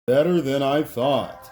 Better than I thought.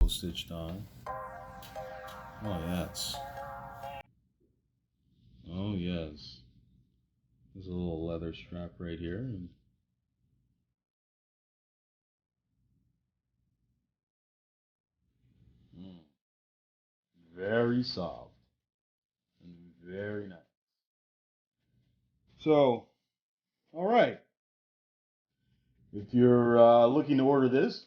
Stitched on. Oh yes. Oh yes. There's a little leather strap right here. And mm, very soft and very nice. So, all right. If you're looking to order this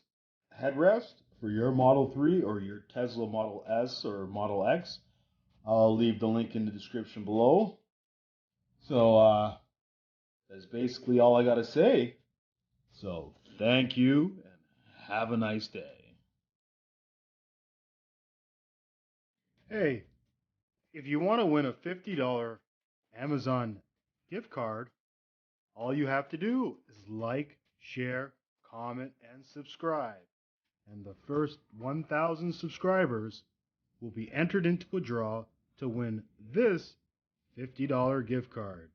headrest for your Model 3 or your Tesla Model S or Model X, I'll leave the link in the description below. So, that's basically all I got to say. So, thank you and have a nice day. Hey, if you want to win a $50 Amazon gift card, all you have to do is like, share, comment, and subscribe. And the first 1,000 subscribers will be entered into a draw to win this $50 gift card.